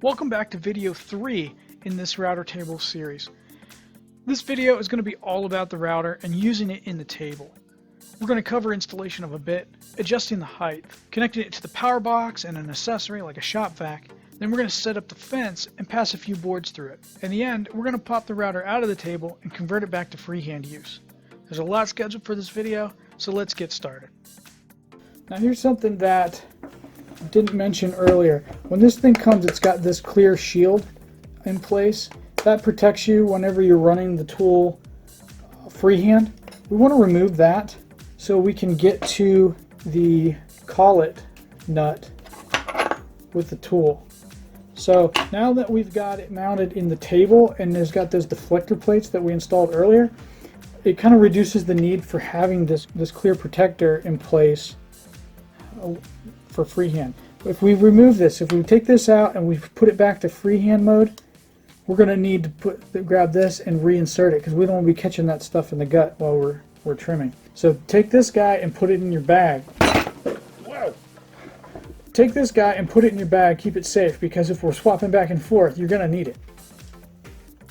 Welcome back to video 3 in this router table series. This video is going to be all about the router and using it in the table. We're going to cover installation of a bit, adjusting the height, connecting it to the power box and an accessory like a shop vac. Then we're going to set up the fence and pass a few boards through it. In the end, we're going to pop the router out of the table and convert it back to freehand use. There's a lot scheduled for this video, so let's get started. Now here's something that I didn't mention earlier. When this thing comes, it's got this clear shield in place. That protects you whenever you're running the tool freehand. We want to remove that so we can get to the collet nut with the tool. So now that we've got it mounted in the table and there's got those deflector plates that we installed earlier, it kind of reduces the need for having this clear protector in place for freehand. If we remove this, if we take this out and we put it back to freehand mode, we're going to need to grab this and reinsert it because we don't want to be catching that stuff in the gut while we're trimming. So take this guy and put it in your bag. Whoa! Take this guy and put it in your bag, keep it safe, because if we're swapping back and forth, you're going to need it.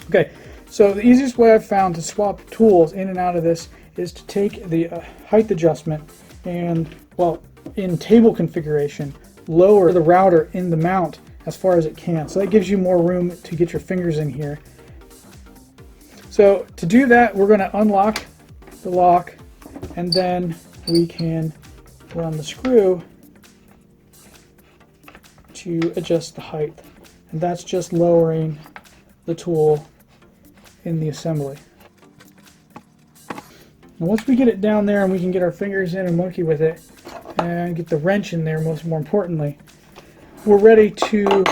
Okay, so the easiest way I've found to swap tools in and out of this is to take the height adjustment and, well, in table configuration, lower the router in the mount as far as it can. So that gives you more room to get your fingers in here. So to do that, we're going to unlock the lock and then we can run the screw to adjust the height. And that's just lowering the tool in the assembly. And once we get it down there and we can get our fingers in and monkey with it and get the wrench in there, more importantly, we're ready to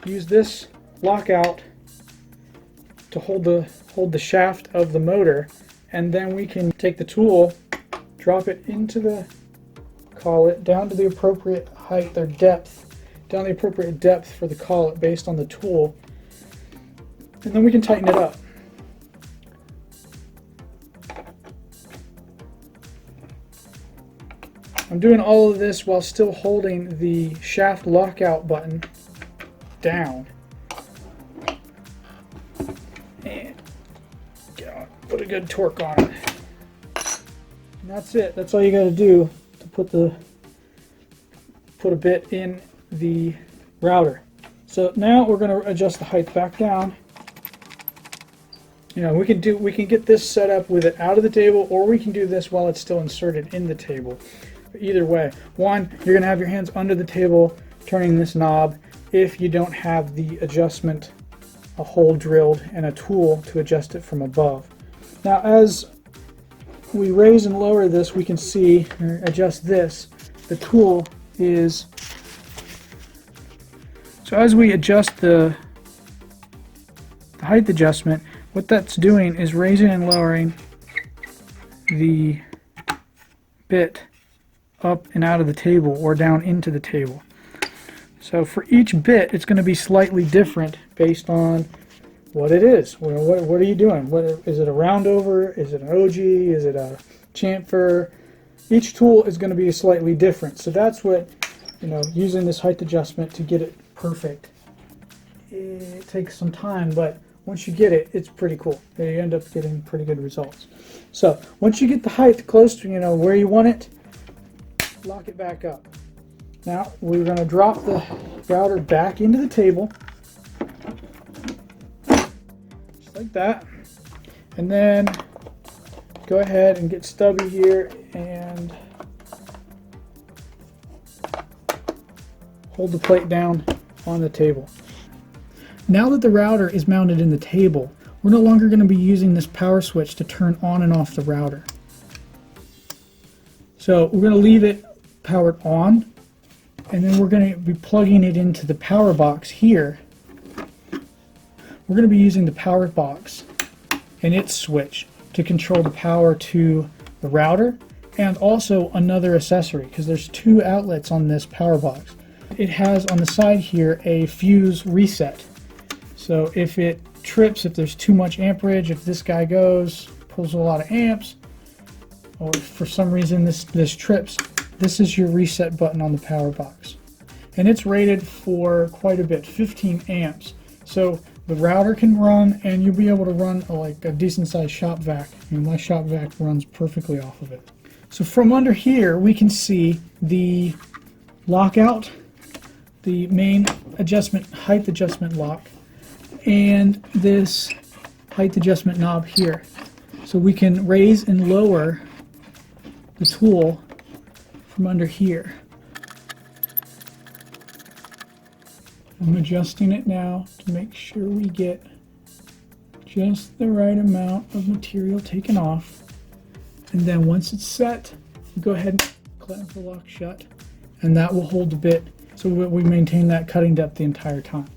use this lockout to hold the shaft of the motor, and then we can take the tool, drop it into the collet down to the appropriate height or depth, down the appropriate depth for the collet based on the tool, and then we can tighten it up. I'm doing all of this while still holding the shaft lockout button down. And put a good torque on it. And that's it. That's all you got to do to put a bit in the router. So now we're going to adjust the height back down. You know, we can get this set up with it out of the table, or we can do this while it's still inserted in the table. Either way, one, you're going to have your hands under the table turning this knob if you don't have the adjustment, a hole drilled and a tool to adjust it from above. Now as we raise and lower this, we can see, or adjust this, the tool is, so as we adjust the height adjustment, what that's doing is raising and lowering the bit up and out of the table or down into the table. So for each bit, it's going to be slightly different based on what it is. What are you doing? Is it a roundover? Is it an OG? Is it a chamfer? Each tool is going to be slightly different. So that's what, using this height adjustment to get it perfect. It takes some time, but once you get it, it's pretty cool. You end up getting pretty good results. So once you get the height close to where you want it, lock it back up. Now we're going to drop the router back into the table, just like that, and then go ahead and get stubby here and hold the plate down on the table. Now that the router is mounted in the table, we're no longer going to be using this power switch to turn on and off the router. So we're going to leave it powered on, and then we're going to be plugging it into the power box here. We're going to be using the power box and its switch to control the power to the router and also another accessory, because there's two outlets on this power box. It has on the side here a fuse reset. So if it trips, if there's too much amperage, if this guy pulls a lot of amps, or if for some reason this trips, this is your reset button on the power box. and it's rated for quite a bit, 15 amps. So the router can run, and you'll be able to run like a decent sized shop vac. My shop vac runs perfectly off of it. So from under here we can see the lockout, the main height adjustment lock, and this height adjustment knob here. So we can raise and lower the tool from under here. I'm adjusting it now to make sure we get just the right amount of material taken off. And then once it's set, we go ahead and clamp the lock shut, and that will hold the bit so we maintain that cutting depth the entire time.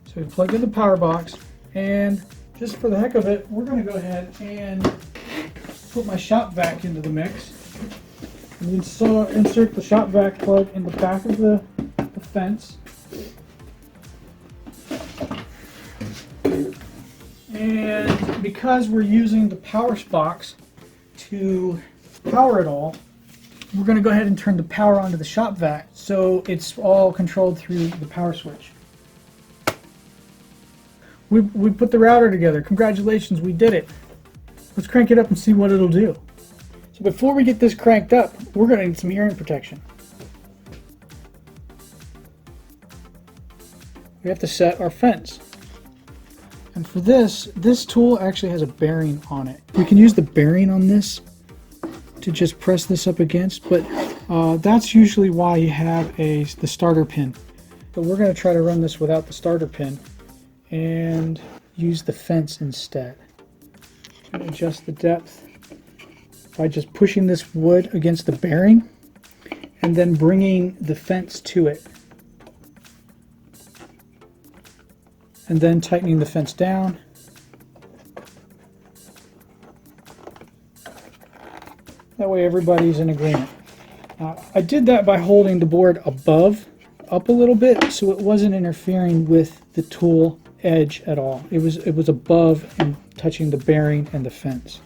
So we plug in the power box, and just for the heck of it, we're going to go ahead and put my shop vac into the mix. And insert the shop vac plug in the back of the fence. And because we're using the power box to power it all, we're going to go ahead and turn the power onto the shop vac so it's all controlled through the power switch. We put the router together. Congratulations, we did it. Let's crank it up and see what it'll do. So before we get this cranked up, we're going to need some hearing protection. We have to set our fence. And for this tool actually has a bearing on it. We can use the bearing on this to just press this up against, but that's usually why you have the starter pin. But we're going to try to run this without the starter pin and use the fence instead. And adjust the depth by just pushing this wood against the bearing and then bringing the fence to it. And then tightening the fence down. That way everybody's in agreement. I did that by holding the board up a little bit so it wasn't interfering with the tool edge at all. It was above and touching the bearing and the fence.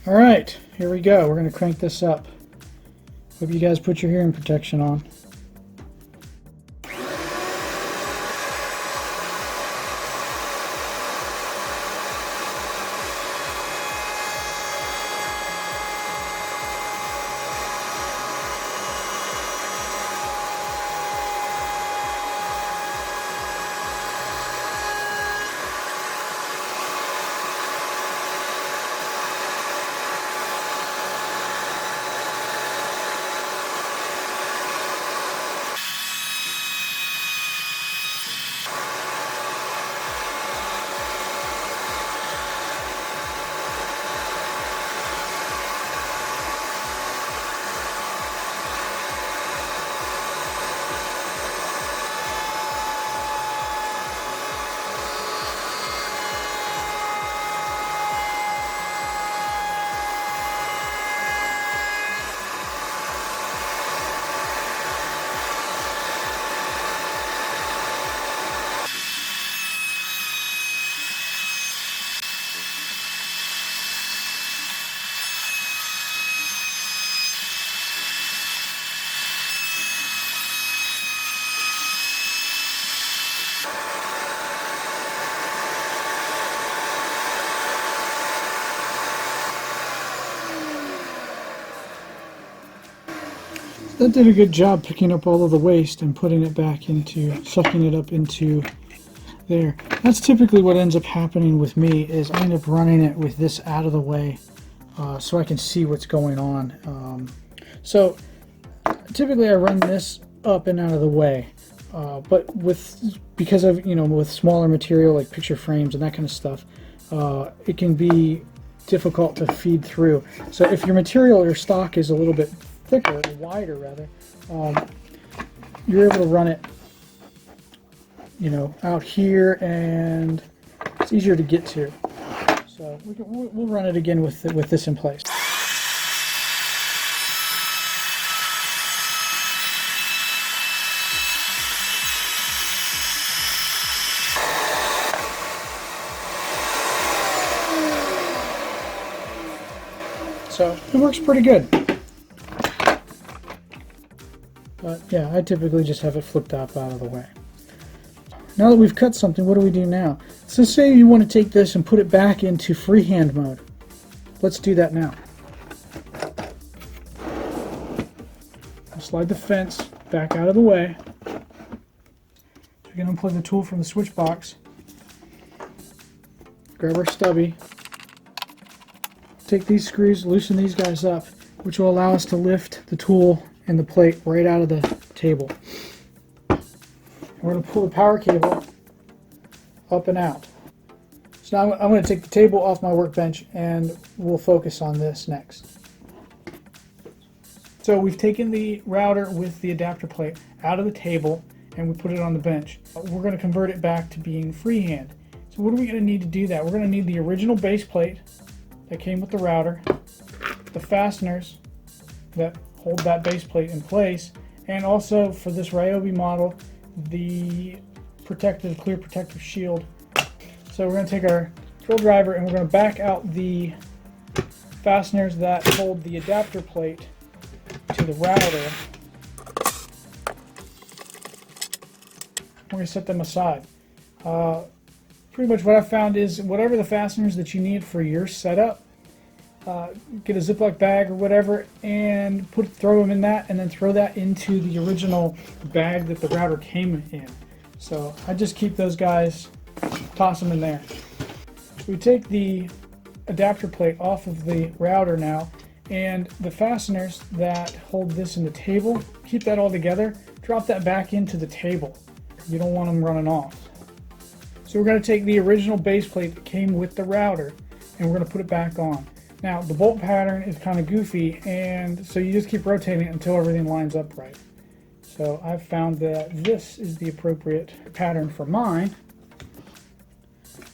All right, here we go. We're going to crank this up. Hope you guys put your hearing protection on. That did a good job picking up all of the waste and putting it back into, sucking it up into there. That's typically what ends up happening with me, is I end up running it with this out of the way so I can see what's going on. So typically I run this up and out of the way, but because of, with smaller material like picture frames and that kind of stuff, it can be difficult to feed through. So if your material or stock is a little bit thicker, or wider rather, you're able to run it, out here, and it's easier to get to. So we'll run it again with this in place. So it works pretty good. But yeah, I typically just have it flipped up out of the way. Now that we've cut something, what do we do now? So say you want to take this and put it back into freehand mode. Let's do that now. I'll slide the fence back out of the way. We can unplug the tool from the switch box. Grab our stubby. Take these screws, loosen these guys up, which will allow us to lift the tool and the plate right out of the table. We're going to pull the power cable up and out. So now I'm going to take the table off my workbench and we'll focus on this next. So we've taken the router with the adapter plate out of the table and we put it on the bench. We're going to convert it back to being freehand. So what are we going to need to do that? We're going to need the original base plate that came with the router, the fasteners that hold that base plate in place, and also for this Ryobi model, the clear protective shield. So we're going to take our drill driver and we're going to back out the fasteners that hold the adapter plate to the router. We're going to set them aside. Pretty much what I found is whatever the fasteners that you need for your setup, get a Ziploc bag or whatever and throw them in that, and then throw that into the original bag that the router came in. So I just keep those guys, toss them in there. We take the adapter plate off of the router now, and the fasteners that hold this in the table, keep that all together, drop that back into the table. You don't want them running off. So we're going to take the original base plate that came with the router and we're going to put it back on. Now the bolt pattern is kind of goofy, and so you just keep rotating it until everything lines up right. So I've found that this is the appropriate pattern for mine.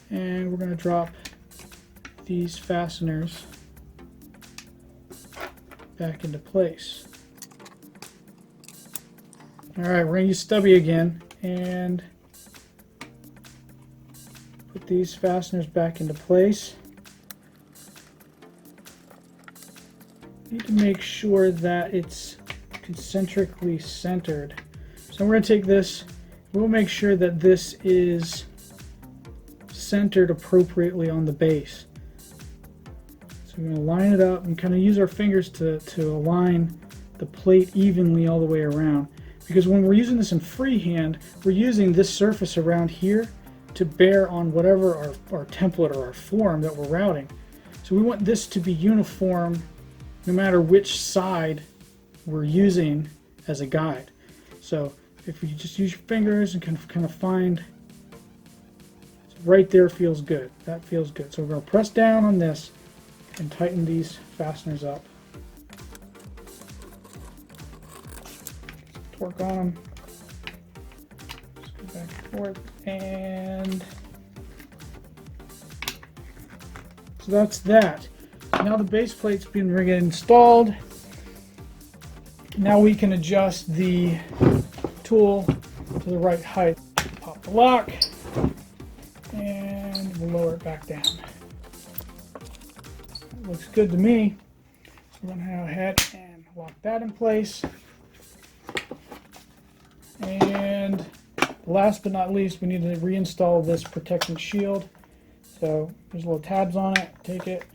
And we're going to drop these fasteners back into place. Alright, we're going to use stubby again and put these fasteners back into place. Need to make sure that it's concentrically centered. So we're going to take this, we'll make sure that this is centered appropriately on the base. So we're going to line it up and kind of use our fingers to align the plate evenly all the way around. Because when we're using this in freehand, we're using this surface around here to bear on whatever our template or our form that we're routing. So we want this to be uniform no matter which side we're using as a guide. So if you just use your fingers and kind of find, right there feels good. That feels good. So we're going to press down on this and tighten these fasteners up. Torque on them. Just go back and forth, and so that's that. Now the base plate's been installed. Now we can adjust the tool to the right height. Pop the lock, and we'll lower it back down. That looks good to me. So we're going to go ahead and lock that in place. And last but not least, we need to reinstall this protecting shield. So there's little tabs on it. Take it,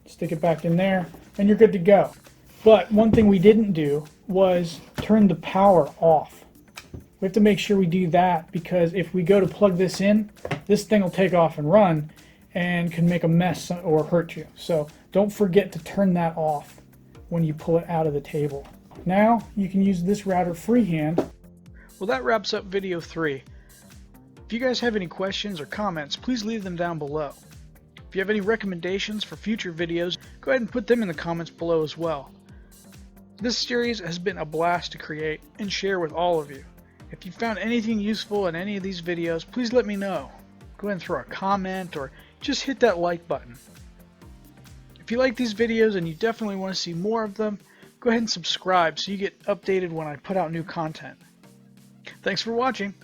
stick it back in there, and you're good to go. But one thing we didn't do was turn the power off. We have to make sure we do that, because if we go to plug this in, this thing will take off and run and can make a mess or hurt you. So don't forget to turn that off when you pull it out of the table. Now you can use this router freehand. Well, that wraps up video 3. If you guys have any questions or comments, please leave them down below. If you have any recommendations for future videos, go ahead and put them in the comments below as well. This series has been a blast to create and share with all of you. If you found anything useful in any of these videos, please let me know. Go ahead and throw a comment or just hit that like button. If you like these videos and you definitely want to see more of them, go ahead and subscribe so you get updated when I put out new content. Thanks for watching.